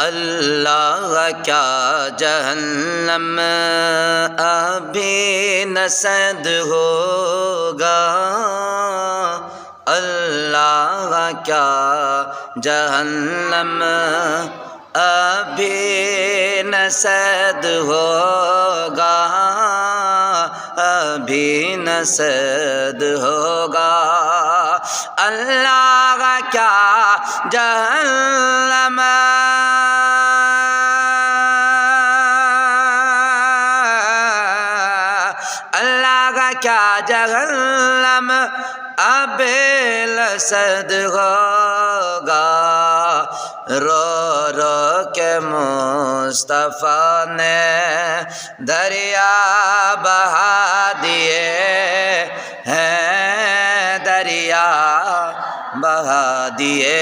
اللہ کیا جہنم ابھی نصد ہوگا، اللہ کیا جہنم ابھی نصد ہوگا، ابھی نصد ہوگا، اللہ کیا جہنم کیا جہنم اب لسد ہوگا، رو رو کے مصطفیٰ نے دریا بہا دیے ہیں، دریا بہا دیے